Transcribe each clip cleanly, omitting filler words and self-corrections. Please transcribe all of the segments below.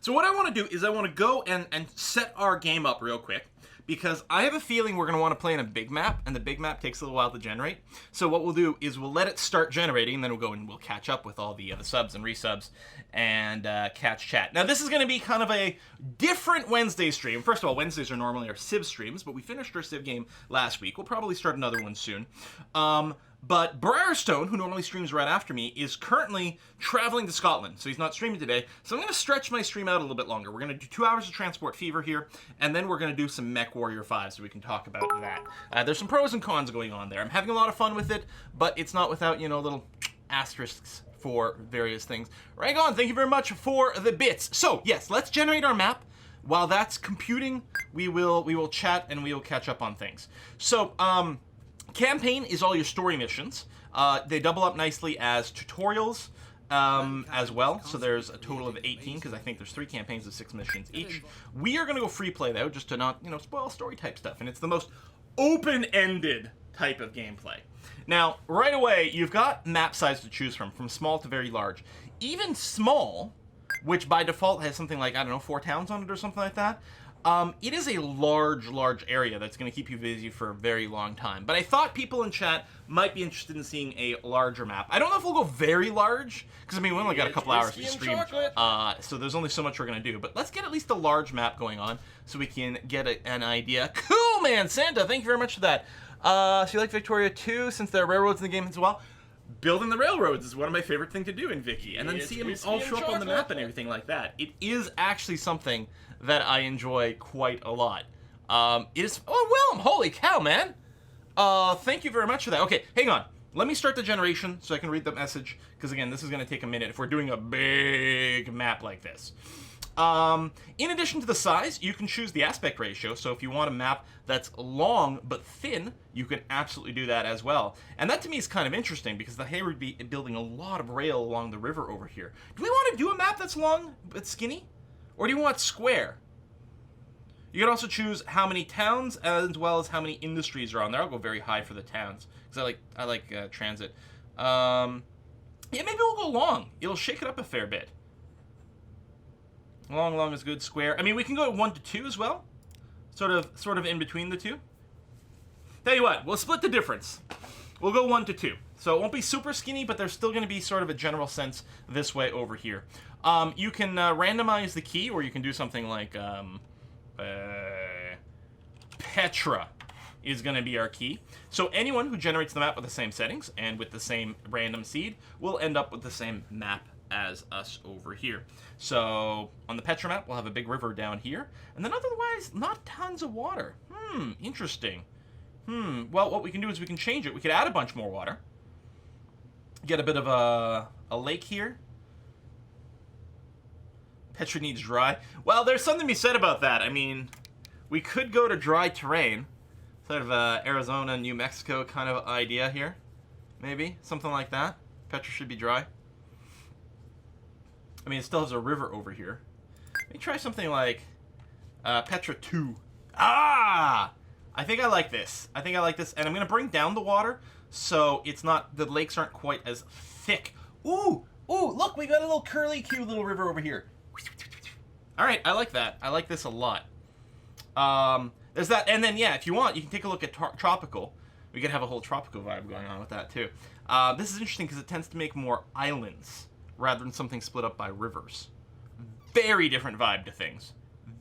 So what I want to do is I want to go and set our game up real quick, because I have a feeling we're going to want to play in a big map, and the big map takes a little while to generate. So what we'll do is we'll let it start generating, and then we'll go and we'll catch up with all the subs and resubs and catch chat. Now this is going to be kind of a different Wednesday stream. First of all, Wednesdays are normally our Civ streams, but we finished our Civ game last week. We'll probably start another one soon. But Briarstone, who normally streams right after me, is currently traveling to Scotland, so he's not streaming today. So I'm going to stretch my stream out a little bit longer. We're going to do 2 hours of Transport Fever here, and then we're going to do some Mech Warrior 5, so we can talk about that. There's some pros and cons going on there. I'm having a lot of fun with it, but it's not without, you know, little asterisks for various things. Ragon, thank you very much for the bits. So, yes, let's generate our map. While that's computing, we will chat and we will catch up on things. So, campaign is all your story missions. They double up nicely as tutorials as well. So there's a total of 18, because I think there's 3 campaigns of 6 missions each. We are going to go free play, though, just to not, you know, spoil story type stuff. And it's the most open-ended type of gameplay. Now, right away, you've got map size to choose from small to very large. Even small, which by default has something like, I don't know, 4 towns on it or something like that, it is a large area that's going to keep you busy for a very long time. But I thought people in chat might be interested in seeing a larger map. I don't know if we'll go very large, because, I mean, we only got a couple hours to stream, so there's only so much we're going to do. But let's get at least a large map going on, so we can get an idea. Cool, man! Santa, thank you very much for that. So you like Victoria too, since there are railroads in the game as well? Building the railroads is one of my favorite things to do in Vicky, and then see them all show up on the map and everything like that. It is actually something that I enjoy quite a lot. It is... Oh, Willem! Holy cow, man! Thank you very much for that. Okay, hang on. Let me start the generation so I can read the message, because again, this is going to take a minute if we're doing a big map like this. In addition to the size, you can choose the aspect ratio, so if you want a map that's long but thin, you can absolutely do that as well. And that to me is kind of interesting, because the Hay would be building a lot of rail along the river over here. Do we want to do a map that's long but skinny? Or do you want square? You can also choose how many towns as well as how many industries are on there. I'll go very high for the towns, because I like transit. Yeah, maybe we'll go long. It'll shake it up a fair bit. Long is good. Square. I mean, we can go 1 to 2 as well. Sort of in between the two. Tell you what, we'll split the difference. We'll go 1 to 2. So it won't be super skinny, but there's still going to be sort of a general sense this way over here. You can randomize the key, or you can do something like Petra is going to be our key. So anyone who generates the map with the same settings and with the same random seed will end up with the same map as us over here. So on the Petra map, we'll have a big river down here, and then otherwise not tons of water. Interesting. Well, what we can do is we can change it. We could add a bunch more water, get a bit of a lake here. Petra needs dry. Well, there's something to be said about that. I mean, we could go to dry terrain, sort of Arizona, New Mexico kind of idea here. Maybe something like that. Petra should be dry. I mean, it still has a river over here. Let me try something like Petra 2. Ah! I think I like this. And I'm going to bring down the water so it's not, the lakes aren't quite as thick. Ooh! Look, we got a little curly, cute little river over here. All right, I like that. I like this a lot. There's that, and then, yeah, if you want, you can take a look at tropical. We could have a whole tropical vibe going on with that, too. This is interesting because it tends to make more islands rather than something split up by rivers. Very different vibe to things.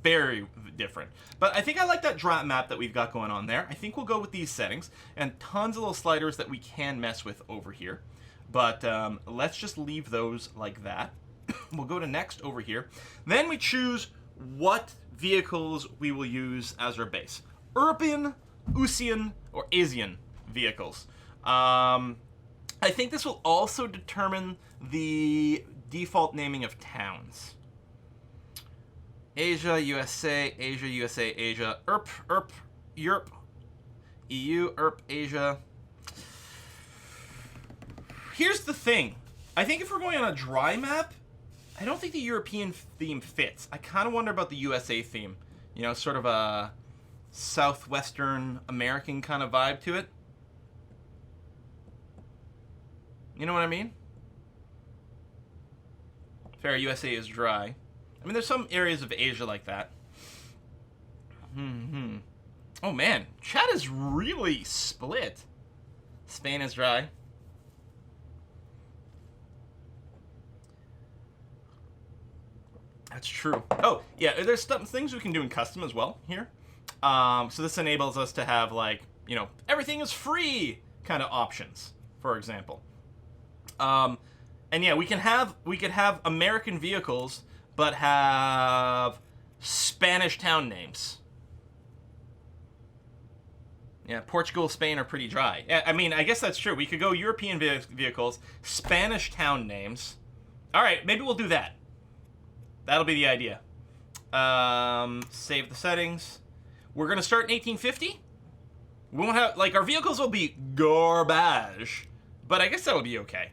Very different. But I think I like that dry map that we've got going on there. I think we'll go with these settings, and tons of little sliders that we can mess with over here. But let's just leave those like that. We'll go to next over here. Then we choose what vehicles we will use as our base. Urban, Usian, or Asian vehicles. I think this will also determine the default naming of towns. Asia, USA, Asia, USA, Asia, Europe, EU, Asia. Here's the thing. I think if we're going on a dry map, I don't think the European theme fits. I kind of wonder about the USA theme. You know, sort of a southwestern American kind of vibe to it. You know what I mean? Fair, USA is dry. I mean, there's some areas of Asia like that. Oh man, chat is really split. Spain is dry. That's true. Oh, yeah, there's things we can do in custom as well here. So this enables us to have, like, you know, everything is free kind of options, for example. And yeah, we could have American vehicles, but have Spanish town names. Yeah, Portugal, Spain are pretty dry. Yeah, I mean, I guess that's true. We could go European vehicles, Spanish town names. All right, maybe we'll do that. That'll be the idea. Save the settings. We're gonna start in 1850. We won't have, like, our vehicles will be garbage, but I guess that'll be okay.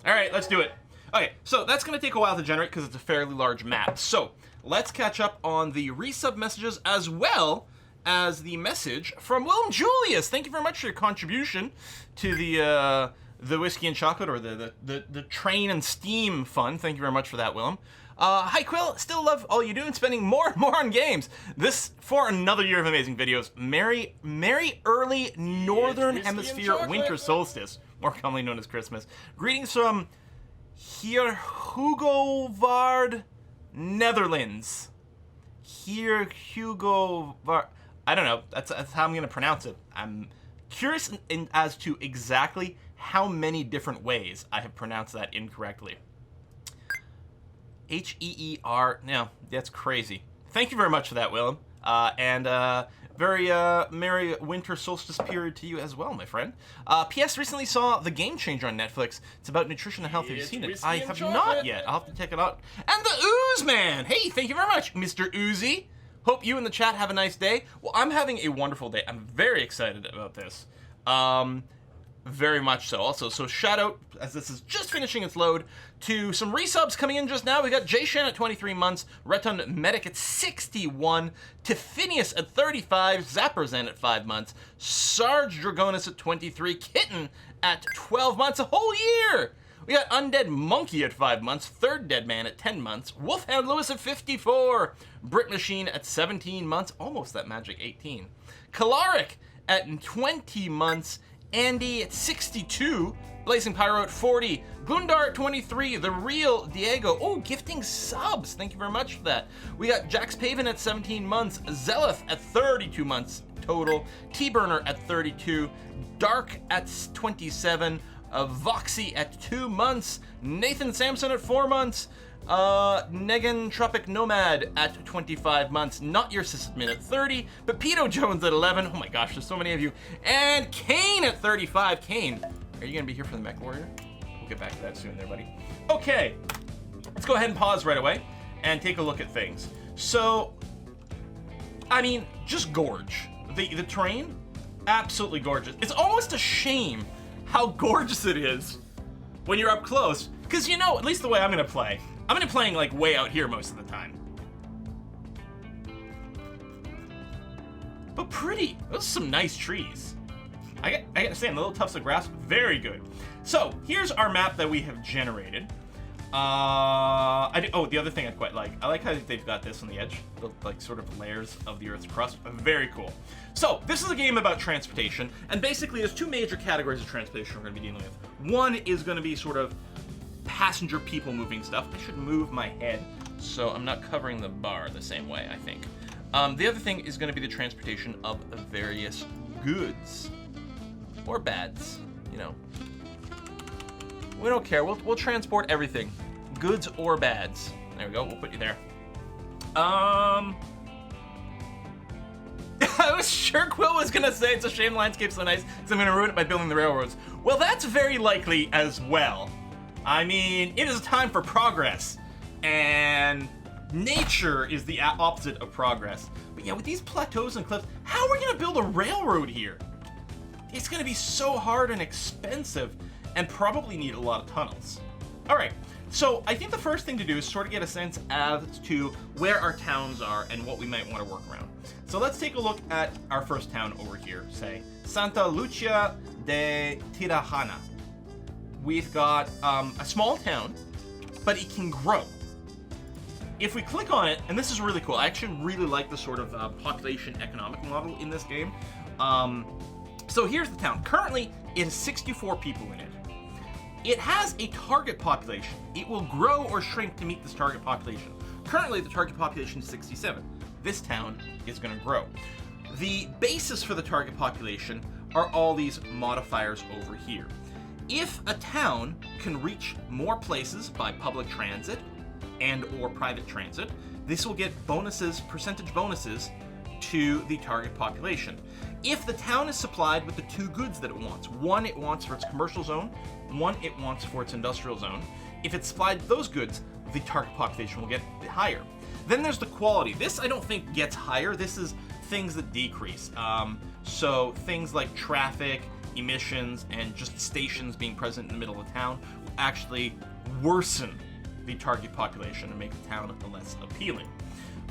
All right, let's do it. Okay, so that's gonna take a while to generate because it's a fairly large map. So let's catch up on the resub messages as well as the message from Willem Julius. Thank you very much for your contribution to the Whiskey and Chocolate, or the Train and Steam fund. Thank you very much for that, Willem. Hi, Quill. Still love all you do and spending more and more on games. This for another year of amazing videos. Merry early Northern Hemisphere winter solstice, more commonly known as Christmas. Greetings from Hier Hugo Netherlands. Hier Hugo I don't know. That's how I'm going to pronounce it. I'm curious as to exactly how many different ways I have pronounced that incorrectly. H-E-E-R. No, that's crazy. Thank you very much for that, Willem. Very merry winter solstice period to you as well, my friend. P.S. recently saw The Game Changer on Netflix. It's about nutrition and health. Have you seen it? I have not yet. I'll have to check it out. And the Ooze Man! Hey, thank you very much, Mr. Oozy. Hope you in the chat have a nice day. Well, I'm having a wonderful day. I'm very excited about this. Very much so. Also, so shout out, as this is just finishing its load, to some resubs coming in just now. We got Jay Shen at 23 months, Reton Medic at 61, Tiffinius at 35, Zapperzan at 5 months, Sarge Dragonis at 23, Kitten at 12 months, a whole year! We got Undead Monkey at 5 months, Third Dead Man at 10 months, Wolfhound Lewis at 54, Brick Machine at 17 months, almost that magic 18, Kalaric at 20 months, Andy at 62, Blazing Pyro at 40, Gundar at 23, The Real Diego, oh, gifting subs, thank you very much for that. We got Jax Paven at 17 months, Zeleth at 32 months total, T-Burner at 32, Dark at 27, Voxy at 2 months, Nathan Sampson at 4 months, Negan Tropic Nomad at 25 months, Not Your Sysadmin at 30, Pepito Jones at 11, oh my gosh, there's so many of you, and Kane at 35. Kane, are you gonna be here for the Mech Warrior? We'll get back to that soon there, buddy. Okay, let's go ahead and pause right away and take a look at things. So, I mean, just gorge. The terrain, absolutely gorgeous. It's almost a shame how gorgeous it is when you're up close, because, you know, at least the way I'm gonna play, I'm gonna be playing like way out here most of the time. But pretty. Those are some nice trees. I gotta say, the little tufts of grass, very good. So here's our map that we have generated. Oh, the other thing I quite like. I like how they've got this on the edge, the like sort of layers of the Earth's crust. Very cool. So this is a game about transportation, and basically there's two major categories of transportation we're going to be dealing with. One is going to be sort of passenger people moving stuff. I should move my head so I'm not covering the bar the same way, I think. The other thing is going to be the transportation of various goods or bads, you know. We don't care. We'll transport everything, goods or bads. There we go. We'll put you there. I was sure Quill was gonna say it's a shame the landscape's so nice because I'm gonna ruin it by building the railroads. Well, that's very likely as well. I mean, it is time for progress, and nature is the opposite of progress. But yeah, with these plateaus and cliffs, how are we gonna build a railroad here? It's gonna be so hard and expensive, and probably need a lot of tunnels. All right, so I think the first thing to do is sort of get a sense as to where our towns are and what we might want to work around. So let's take a look at our first town over here, say Santa Lucia de Tirajana. We've got a small town, but it can grow. if we click on it, and this is really cool, I actually really like the sort of population economic model in this game. So here's the town. Currently, it has 64 people in it. It has a target population. It will grow or shrink to meet this target population. Currently, the target population is 67. This town is going to grow. The basis for the target population are all these modifiers over here. If a town can reach more places by public transit and or private transit, this will get bonuses, percentage bonuses, to the target population. If the town is supplied with the two goods that it wants, one it wants for its commercial zone, one it wants for its industrial zone, if it's supplied those goods, the target population will get higher. Then there's the quality. This I don't think gets higher. This is things that decrease. So things like traffic, emissions, and just stations being present in the middle of town will actually worsen the target population and make the town less appealing.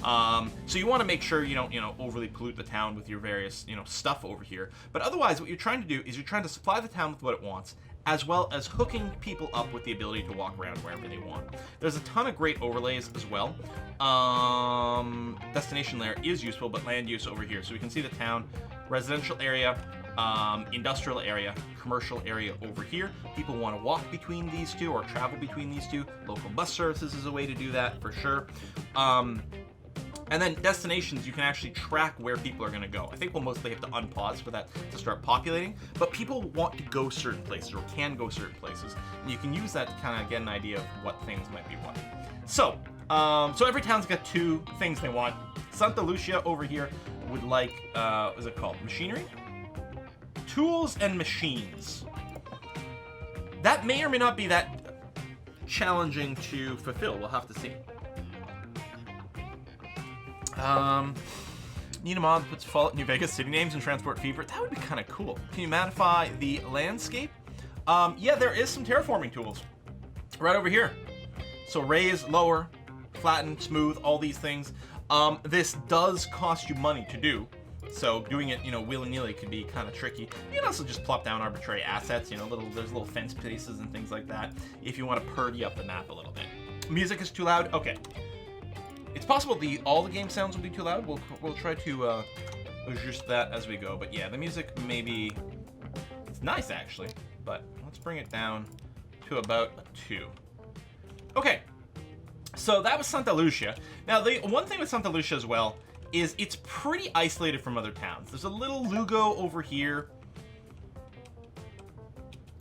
So you want to make sure you don't, overly pollute the town with your various, stuff over here. But otherwise, what you're trying to do is you're trying to supply the town with what it wants, as well as hooking people up with the ability to walk around wherever they want. There's a ton of great overlays as well. Destination layer is useful, but land use over here. So we can see the town, residential area, industrial area, commercial area over here. People want to walk between these two or travel between these two. Local bus services is a way to do that for sure. And then destinations, you can actually track where people are going to go. I think we'll mostly have to unpause for that to start populating, but people want to go certain places or can go certain places, and you can use that to kind of get an idea of what things might be what. So every town's got two things they want. Santa Lucia over here would like, what is it called? Machinery? Tools and machines. That may or may not be that challenging to fulfill. We'll have to see. Need a mod that puts Fallout New Vegas city names and transport fever. That would be kind of cool. Can you modify the landscape? Yeah, there is some terraforming tools right over here. So raise, lower, flatten, smooth, all these things. This does cost you money to do. So doing it, willy-nilly could be kind of tricky. You can also just plop down arbitrary assets, there's little fence pieces and things like that if you want to purdy up the map a little bit. Music is too loud? Okay. It's possible all the game sounds will be too loud. We'll try to adjust that as we go. But yeah, the music maybe it's nice actually, but let's bring it down to about a 2. Okay, so that was Santa Lucia. Now the one thing with Santa Lucia as well is it's pretty isolated from other towns. There's a little Lugo over here,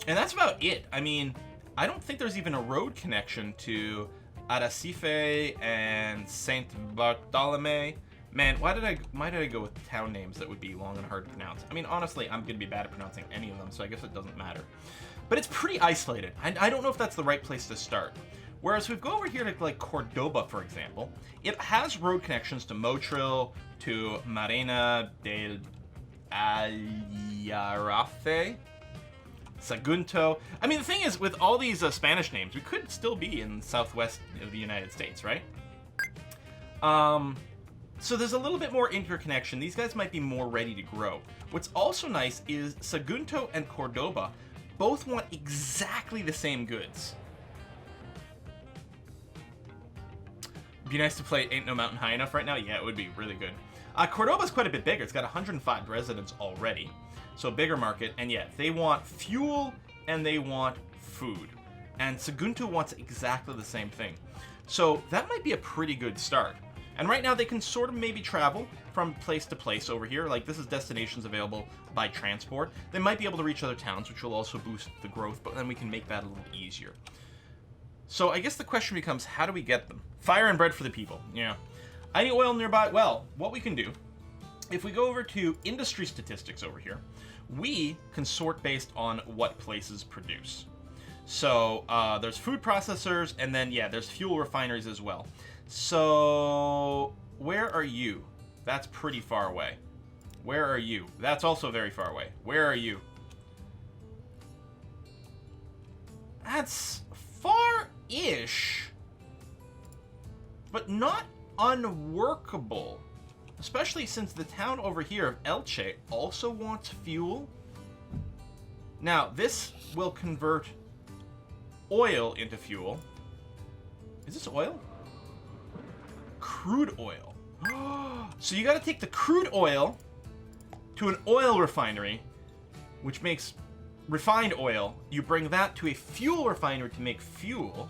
and that's about it. I mean, I don't think there's even a road connection to Arrecife and Saint Bartolome. Man, why did I go with town names that would be long and hard to pronounce? I mean, honestly, I'm gonna be bad at pronouncing any of them, so I guess it doesn't matter. But it's pretty isolated. I don't know if that's the right place to start. Whereas if we go over here to like Cordoba, for example, it has road connections to Motril, to Marina del Aljarafe, Sagunto. I mean, the thing is, with all these Spanish names, we could still be in southwest of the United States, right? So there's a little bit more interconnection. These guys might be more ready to grow. What's also nice is Sagunto and Cordoba both want exactly the same goods. Be nice to play Ain't No Mountain High Enough right now. Yeah, it would be really good. Cordoba's quite a bit bigger. It's got 105 residents already. So bigger market, and yeah, they want fuel and they want food. And Sagunto wants exactly the same thing. So that might be a pretty good start. And right now they can sort of maybe travel from place to place over here. Like this is destinations available by transport. They might be able to reach other towns, which will also boost the growth, but then we can make that a little easier. So I guess the question becomes, how do we get them? Fire and bread for the people, yeah. Any oil nearby? Well, what we can do, if we go over to industry statistics over here, we can sort based on what places produce. So there's food processors, and then yeah, there's fuel refineries as well. So where are you? That's pretty far away. Where are you? That's also very far away. Where are you? That's far-ish, but not unworkable. Especially since the town over here of Elche also wants fuel. Now, this will convert oil into fuel. Is this oil? crude oil. So you got to take the crude oil to an oil refinery, which makes refined oil. You bring that to a fuel refinery to make fuel.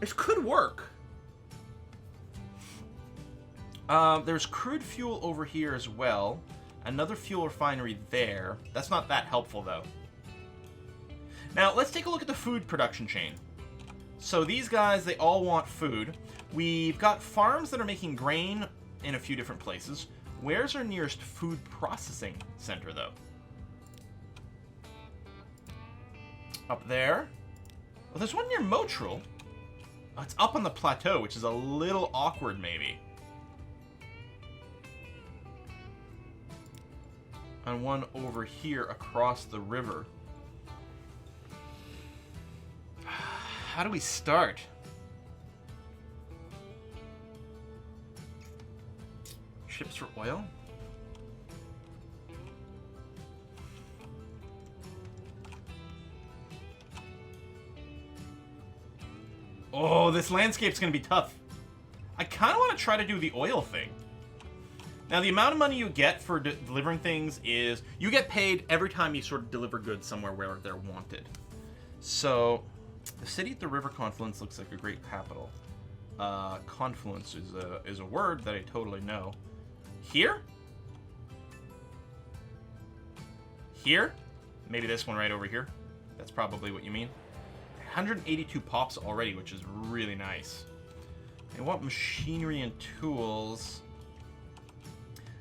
This could work. There's crude fuel over here as well. Another fuel refinery there. That's not that helpful, though. Now, let's take a look at the food production chain. So these guys, they all want food. We've got farms that are making grain in a few different places. Where's our nearest food processing center, though? Up there. Well, there's one near Motril. Oh, it's up on the plateau, which is a little awkward, maybe. And one over here across the river. How do we start? Ships for oil? Oh, this landscape's gonna be tough. I kind of want to try to do the oil thing. Now, the amount of money you get for delivering things is you get paid every time you sort of deliver goods somewhere where they're wanted. So, the city at the river Confluence looks like a great capital. Confluence is a word that I totally know. Here? Here? Maybe this one right over here. That's probably what you mean. 182 pops already, which is really nice. I want machinery and tools.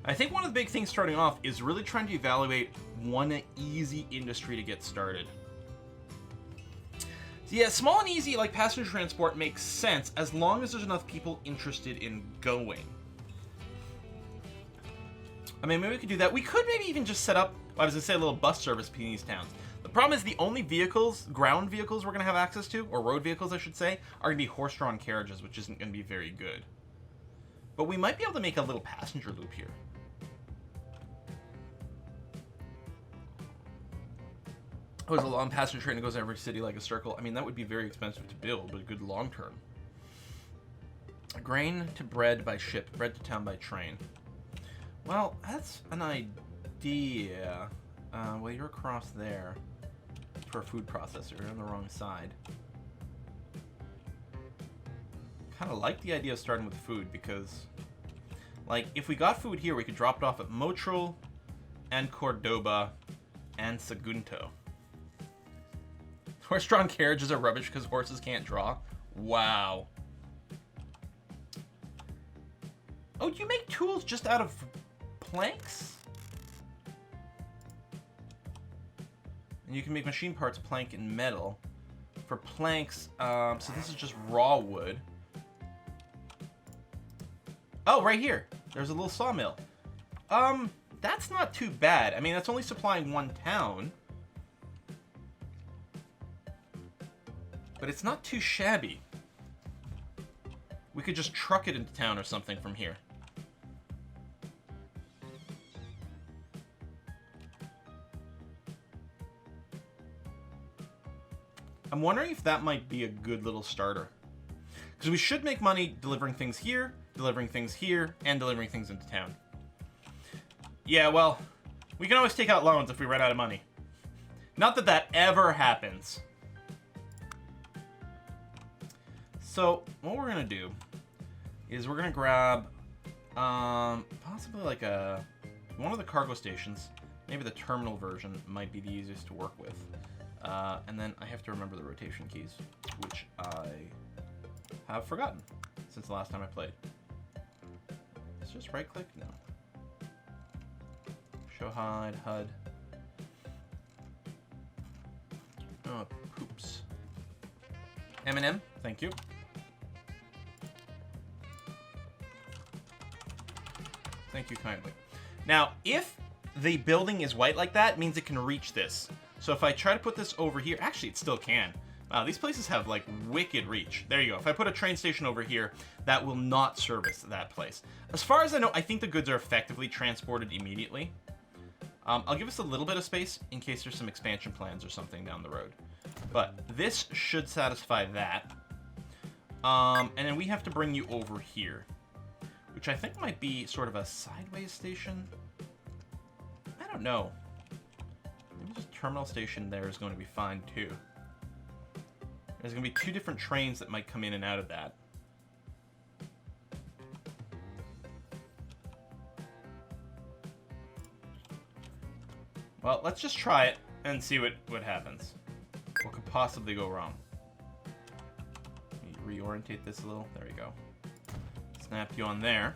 I think one of the big things starting off is really trying to evaluate one easy industry to get started. So yeah, small and easy like passenger transport makes sense as long as there's enough people interested in going. I mean, maybe we could do that. We could maybe even just set up, I was going to say, a little bus service between these towns. The problem is the only vehicles, ground vehicles we're going to have access to, or road vehicles I should say, are going to be horse-drawn carriages, which isn't going to be very good. But we might be able to make a little passenger loop here. Oh, there's a long passenger train that goes every city like a circle. I mean, that would be very expensive to build, but a good long term. Grain to bread by ship, bread to town by train. Well, that's an idea. Well, you're across there. For a food processor, you're on the wrong side. Kind of like the idea of starting with food because, like, if we got food here, we could drop it off at Motril and Cordoba and Sagunto. Horse-drawn carriages are rubbish because horses can't draw. Wow. Oh, do you make tools just out of planks? And you can make machine parts, plank, and metal. For planks, so this is just raw wood. Oh, right here. There's a little sawmill. That's not too bad. I mean, that's only supplying one town. But it's not too shabby. We could just truck it into town or something from here. I'm wondering if that might be a good little starter. Because we should make money delivering things here, and delivering things into town. Yeah, well, we can always take out loans if we run out of money. Not that that ever happens. So, what we're going to do is we're going to grab possibly like one of the cargo stations. Maybe the terminal version might be the easiest to work with. And then I have to remember the rotation keys, which I have forgotten since the last time I played. Let's just right click? No. Show hide, HUD. Oh, poops. M&M, thank you. Thank you kindly. Now, if the building is white like that, it means it can reach this. So if I try to put this over here, actually it still can. Wow, these places have like wicked reach. There you go. If I put a train station over here, that will not service that place. As far as I know, I think the goods are effectively transported immediately. I'll give us a little bit of space in case there's some expansion plans or something down the road. But this should satisfy that. And then we have to bring you over here, which I think might be sort of a sideways station. I don't know. Maybe just terminal station there is going to be fine too. There's going to be 2 different trains that might come in and out of that. Well, let's just try it and see what happens. What could possibly go wrong? Let me reorientate this a little. There we go. Snap you on there.